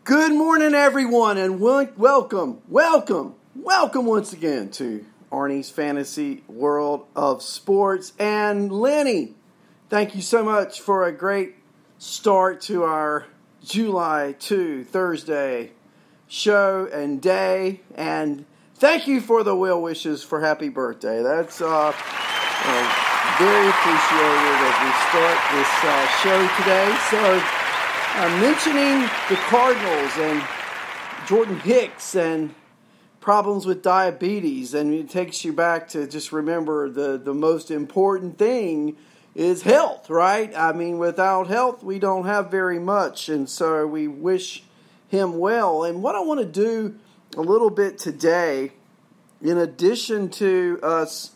Good morning, everyone, and welcome once again to Arnie's Fantasy World of Sports. And Lenny, thank you so much for a great start to our July 2 Thursday show and day. And thank you for the well wishes for happy birthday. That's very appreciated as we start this show today. So, mentioning the Cardinals and Jordan Hicks and problems with diabetes, and it takes you back to just remember the most important thing is health, right? I mean, without health, we don't have very much, and so we wish him well. And what I want to do a little bit today, in addition to us,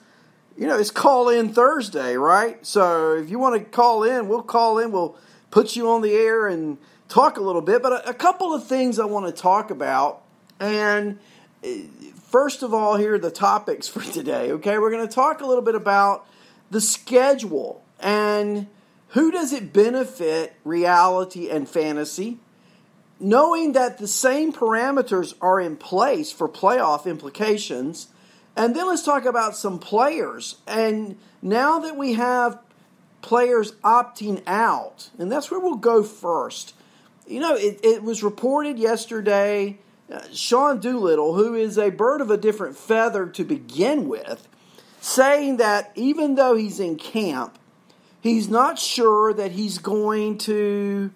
it's Call-In Thursday, right? So if you want to call in, we'll call in. We'll put you on the air and talk a little bit. But a couple of things I want to talk about. And first of all, here are the topics for today, okay? We're going to talk a little bit about the schedule and who does it benefit, reality and fantasy, knowing that the same parameters are in place for playoff implications. And then let's talk about some players. And now that we have players opting out, and that's where we'll go first. It was reported yesterday, Sean Doolittle, who is a bird of a different feather to begin with, saying that even though he's in camp, he's not sure that he's going to,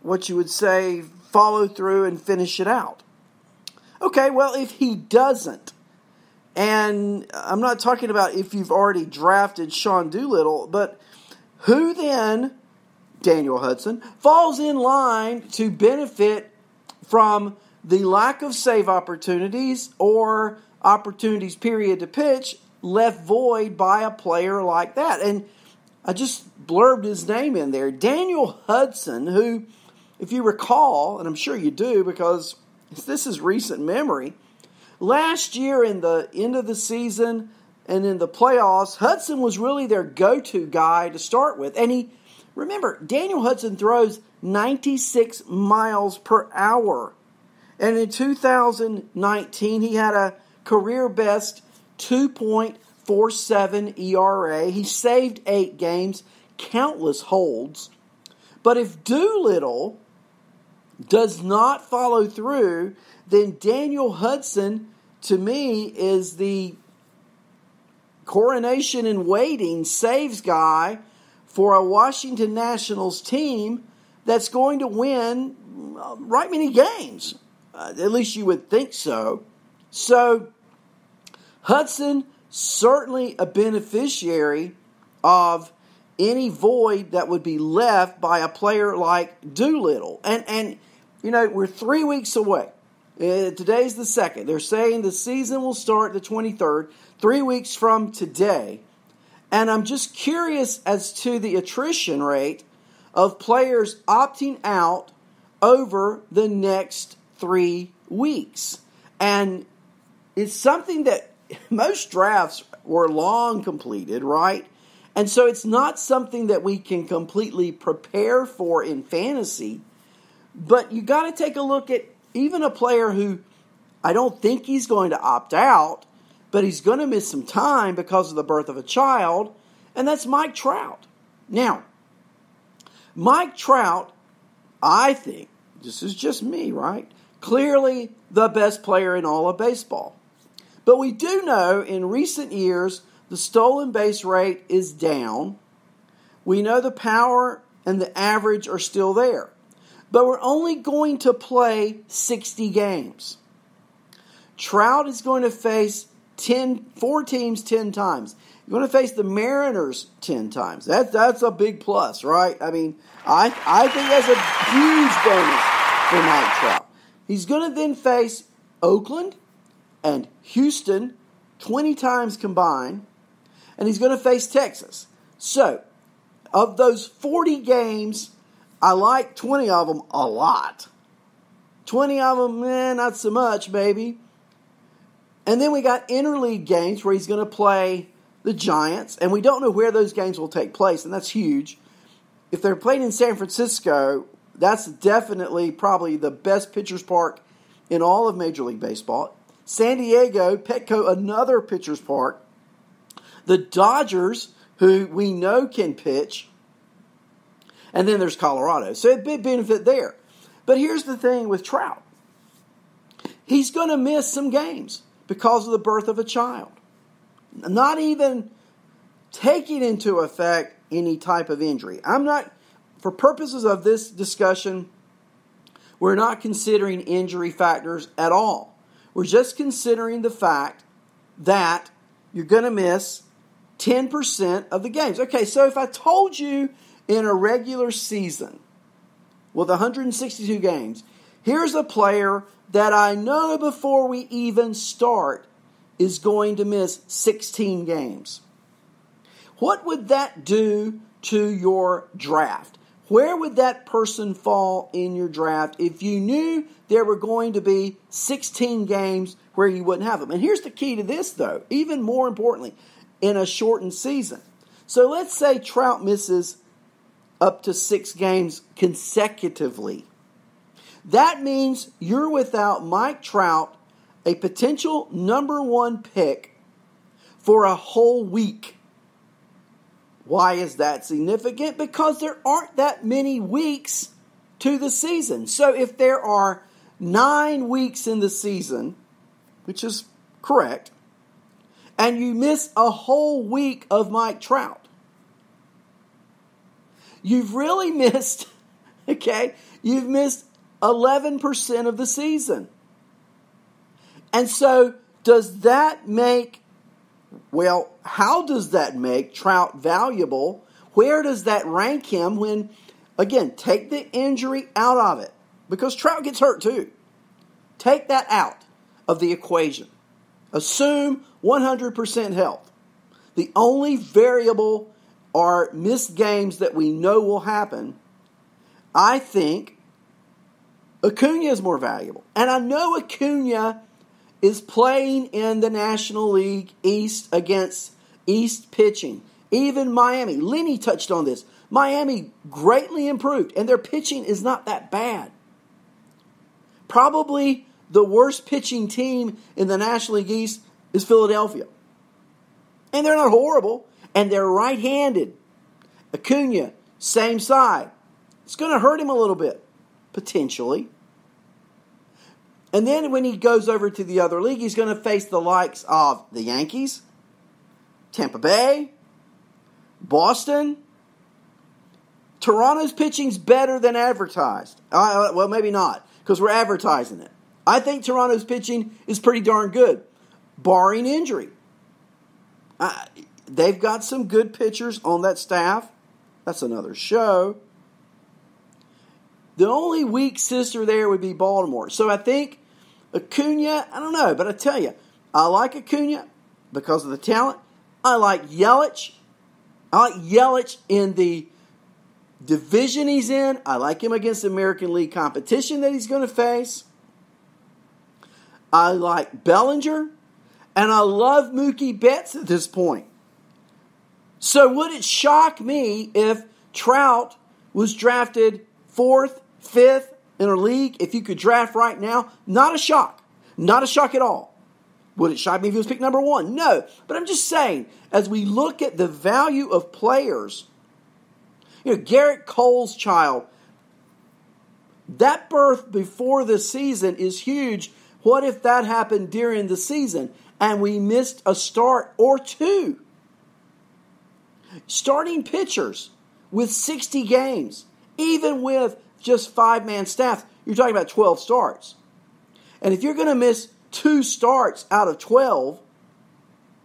what you would say, follow through and finish it out. Okay, well, if he doesn't, and I'm not talking about if you've already drafted Sean Doolittle, but who then, Daniel Hudson, falls in line to benefit from the lack of save opportunities or opportunities, period, to pitch, left void by a player like that? And I just blurbed his name in there. Daniel Hudson, who, if you recall, and I'm sure you do because this is recent memory, last year in the end of the season and in the playoffs, Hudson was really their go-to guy to start with. And remember, Daniel Hudson throws 96 miles per hour. And in 2019, he had a career-best 2.47 ERA. He saved 8 games, countless holds. But if Doolittle does not follow through, then Daniel Hudson, to me, is the coronation in waiting saves guy for a Washington Nationals team that's going to win right many games. At least you would think so. So Hudson, certainly a beneficiary of any void that would be left by a player like Doolittle. And we're 3 weeks away. Today's the 2nd. They're saying the season will start the 23rd, 3 weeks from today. And I'm just curious as to the attrition rate of players opting out over the next 3 weeks. And it's something that most drafts were long completed, right? And so it's not something that we can completely prepare for in fantasy. But you got to take a look at even a player who I don't think he's going to opt out, but he's going to miss some time because of the birth of a child, and that's Mike Trout. Now, Mike Trout, I think, this is just me, right? Clearly the best player in all of baseball. But we do know in recent years the stolen base rate is down. We know the power and the average are still there. But we're only going to play 60 games. Trout is going to face 4 teams 10 times. You're going to face the Mariners 10 times. That's a big plus, right? I mean, I think that's a huge bonus for Mike Trout. He's going to then face Oakland and Houston 20 times combined, and he's going to face Texas. So, of those 40 games, I like 20 of them a lot. 20 of them, not so much, maybe. And then we got interleague games where he's going to play the Giants, and we don't know where those games will take place, and that's huge. If they're playing in San Francisco, That's definitely probably the best pitcher's park in all of Major League Baseball. San Diego, Petco, another pitcher's park. The Dodgers, who we know can pitch. And then there's Colorado. So a big benefit there. But here's the thing with Trout. He's going to miss some games because of the birth of a child. Not even taking into effect any type of injury. For purposes of this discussion, we're not considering injury factors at all. We're just considering the fact that you're going to miss 10% of the games. Okay, so if I told you in a regular season with 162 games, here's a player that I know before we even start is going to miss 16 games. What would that do to your draft? Where would that person fall in your draft if you knew there were going to be 16 games where you wouldn't have them? And here's the key to this, though, even more importantly, in a shortened season. So let's say Trout misses up to 6 games consecutively. That means you're without Mike Trout, a potential number 1 pick, for a whole week. Why is that significant? Because there aren't that many weeks to the season. So if there are 9 weeks in the season, which is correct, and you miss a whole week of Mike Trout, you've really missed, you've missed 11% of the season. And so does that make, how does that make Trout valuable? Where does that rank him when, again, take the injury out of it? Because Trout gets hurt too. Take that out of the equation. Assume 100% health. The only variable are missed games that we know will happen. I think Acuna is more valuable. And I know Acuna is playing in the National League East against East pitching. Even Miami. Lenny touched on this. Miami greatly improved, and their pitching is not that bad. Probably the worst pitching team in the National League East is Philadelphia. And they're not horrible, and they're right-handed. Acuna, same side. It's going to hurt him a little bit, potentially. And then when he goes over to the other league, he's going to face the likes of the Yankees, Tampa Bay, Boston. Toronto's pitching's better than advertised. Well, maybe not, because we're advertising it. I think Toronto's pitching is pretty darn good, barring injury. They've got some good pitchers on that staff. That's another show. The only weak sister there would be Baltimore. So I think Acuna, I don't know, but I tell you, I like Acuna because of the talent. I like Yelich. I like Yelich in the division he's in. I like him against the American League competition that he's going to face. I like Bellinger. And I love Mookie Betts at this point. So would it shock me if Trout was drafted 4th, 5th in a league? If you could draft right now, not a shock. Not a shock at all. Would it shock me if he was picked number 1? No. But I'm just saying, as we look at the value of players, Garrett Cole's child, that birth before the season is huge. What if that happened during the season and we missed a start or 2? Starting pitchers with 60 games, even with just 5-man staff, you're talking about 12 starts. And if you're going to miss 2 starts out of 12,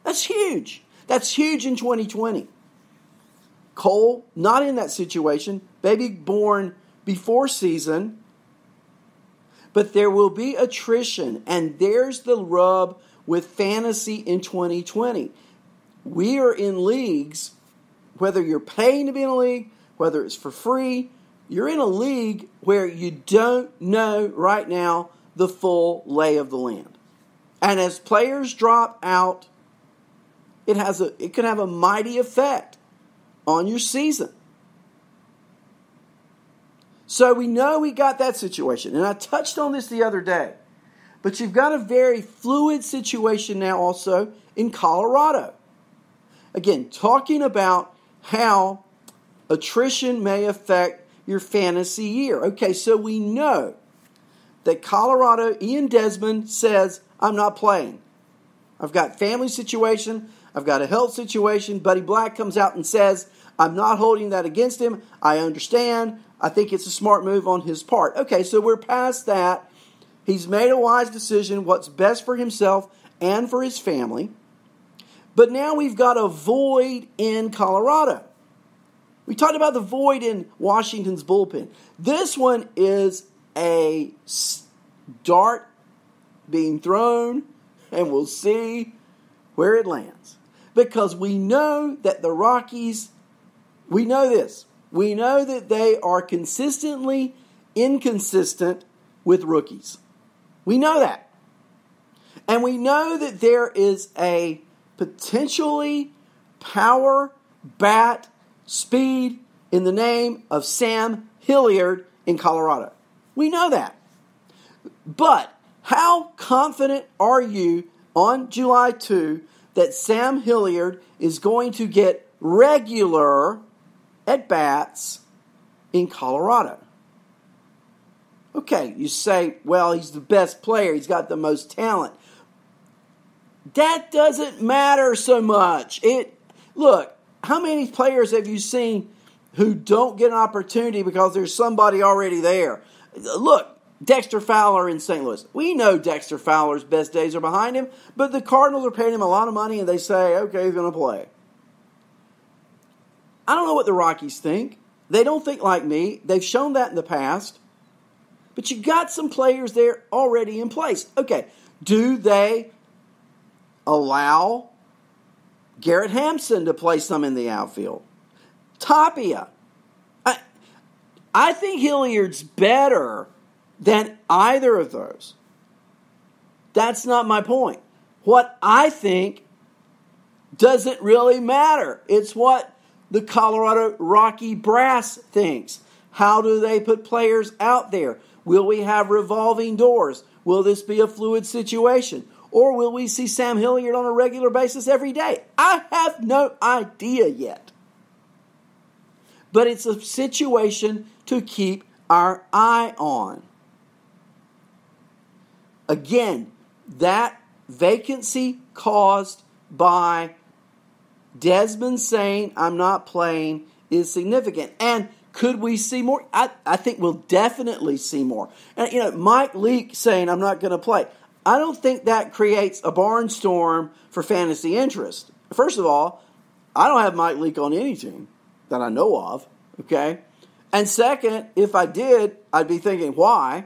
that's huge. That's huge in 2020. Cole, not in that situation. Baby born before season. But there will be attrition. And there's the rub with fantasy in 2020. We are in leagues, whether you're paying to be in a league, whether it's for free, you're in a league where you don't know right now the full lay of the land. And as players drop out, it can have a mighty effect on your season. So we know we got that situation. And I touched on this the other day. But you've got a very fluid situation now also in Colorado. Again, talking about how attrition may affect your fantasy year. Okay, so we know that Colorado, Ian Desmond says, I'm not playing. I've got family situation. I've got a health situation. Buddy Black comes out and says, I'm not holding that against him. I understand. I think it's a smart move on his part. Okay, so we're past that. He's made a wise decision, what's best for himself and for his family. But now we've got a void in Colorado. We talked about the void in Washington's bullpen. This one is a dart being thrown, and we'll see where it lands. Because we know that the Rockies, we know this. We know that they are consistently inconsistent with rookies. We know that. And we know that there is a potentially power, bat, speed in the name of Sam Hilliard in Colorado. We know that. But how confident are you on July 2 that Sam Hilliard is going to get regular at-bats in Colorado? Okay, you say, well, he's the best player. He's got the most talent. That doesn't matter so much. Look, how many players have you seen who don't get an opportunity because there's somebody already there? Look, Dexter Fowler in St. Louis. We know Dexter Fowler's best days are behind him, but the Cardinals are paying him a lot of money and they say, okay, he's going to play. I don't know what the Rockies think. They don't think like me. They've shown that in the past. But you got some players there already in place. Okay, do they allow Garrett Hampson to play some in the outfield? Tapia. I think Hilliard's better than either of those. That's not my point. What I think doesn't really matter. It's what the Colorado Rocky brass thinks. How do they put players out there? Will we have revolving doors? Will this be a fluid situation? Or will we see Sam Hilliard on a regular basis every day? I have no idea yet. But it's a situation to keep our eye on. Again, that vacancy caused by Desmond saying, I'm not playing, is significant. And could we see more? I think we'll definitely see more. And, Mike Leake saying, I'm not going to play. I don't think that creates a barnstorm for fantasy interest. First of all, I don't have Mike Leake on any team that I know of, okay? And second, if I did, I'd be thinking, why?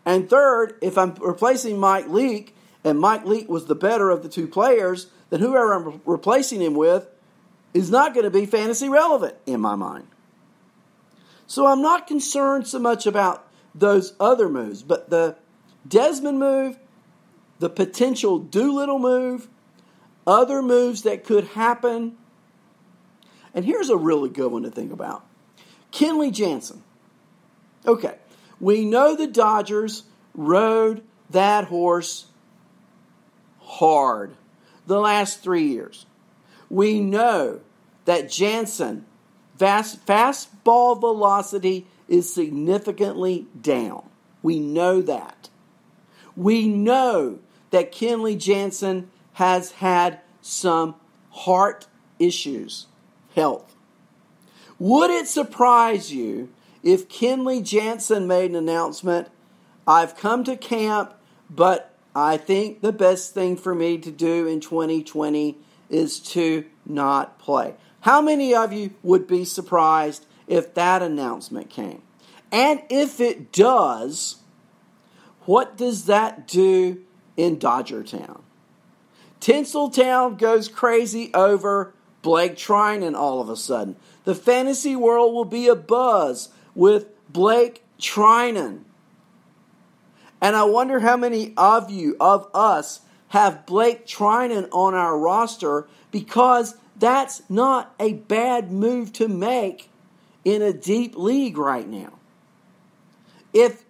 And third, if I'm replacing Mike Leake, and Mike Leake was the better of the two players, then whoever I'm replacing him with is not going to be fantasy relevant in my mind. So I'm not concerned so much about those other moves, but the Desmond move, the potential Doolittle move, other moves that could happen. And here's a really good one to think about. Kenley Jansen. Okay, we know the Dodgers rode that horse hard the last 3 years. We know that Jansen, fastball velocity is significantly down. We know that. We know that Kenley Jansen has had some heart issues, health. Would it surprise you if Kenley Jansen made an announcement, I've come to camp, but I think the best thing for me to do in 2020 is to not play? How many of you would be surprised if that announcement came? And if it does, what does that do in Dodger Town? Tinseltown goes crazy over Blake Trinan all of a sudden. The fantasy world will be abuzz with Blake Trinan. And I wonder how many of you, of us, have Blake Trinan on our roster, because that's not a bad move to make in a deep league right now. if